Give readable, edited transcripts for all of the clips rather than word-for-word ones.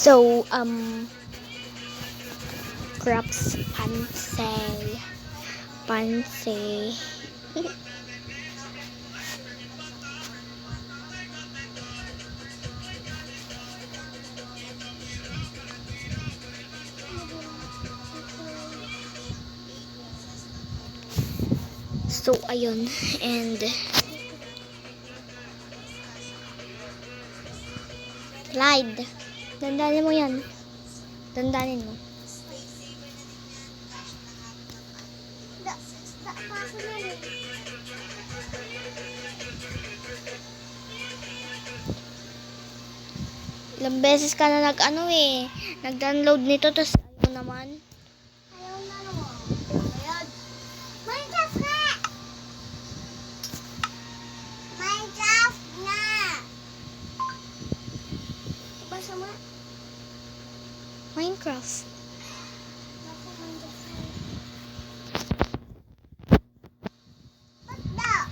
So, crabs pansay. So, ayun. And, Clyde. Dandanin mo yan. Dandanin mo. Ilang beses ka na nag-download nito, tapos ayaw naman. Ayaw na naman. Ayan. Minecraft na! Minecraft na! Basa mo? Minecraft. Basa Minecraft na. Ba't daw?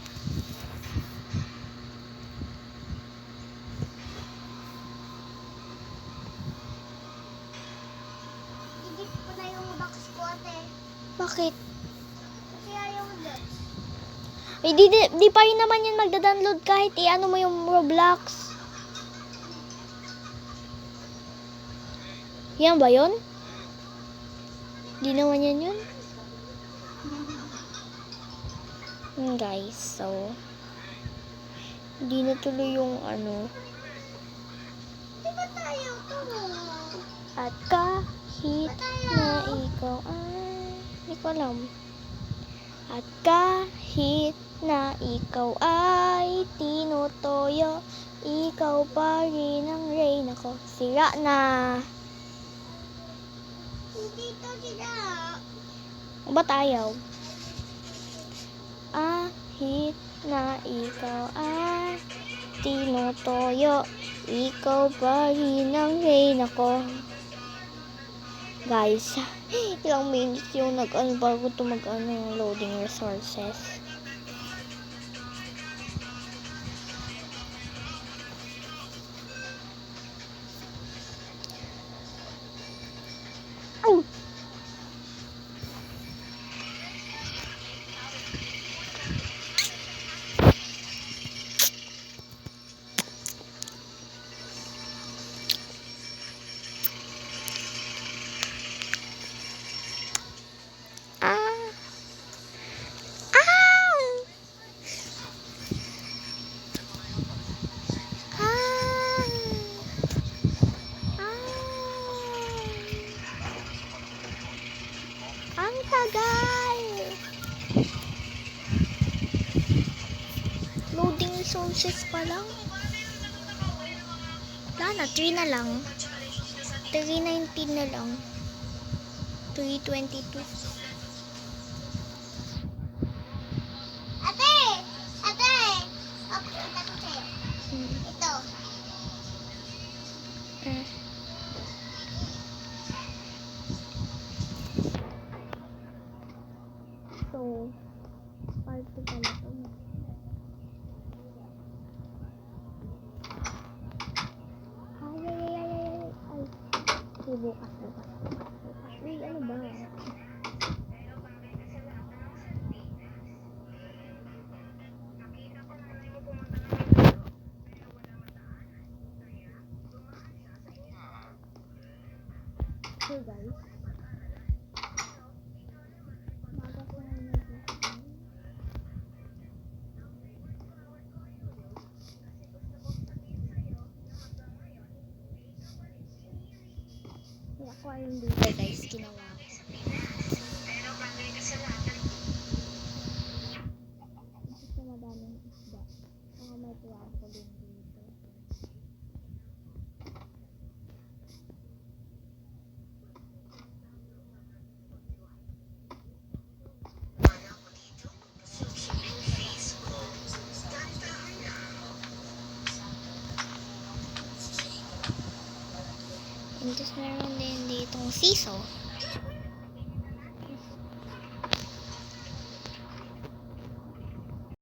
Digit ko na yung box ko, ate. Bakit? Kasi ayaw na. Eh, di pa rin naman yan magda-download kahit i-ano mo yung Roblox. Yan ba yun? Di naman yan yun. Guys, so hindi na tuloy yung Di ba tayo to? at kahit na ikaw ay hindi ko alam. At kahit na ikaw ay tinutoyo, ikaw pa rin ang reyna ko. Sira na. Hindi to sila. Ba't ayaw? Kahit na ikaw ay tinutoyo, ikaw pa rin ang reyna ko. Guys, ilang minutes yung bago ito yung loading resources. Oh! Ang tagal! Loading resources pa lang. Wala na, 3 na lang. 319 na lang. 322. Ate! Ate! Pakita ko sa'yo. Ito. So, part 2 pala ito. Ay. Bukas. Uy, ano ba? So guys, bago ko na aquarium dito guys, ginawa ko. Gusto madaming isda. Saka may trampoline dito. And just meron din ditong siso.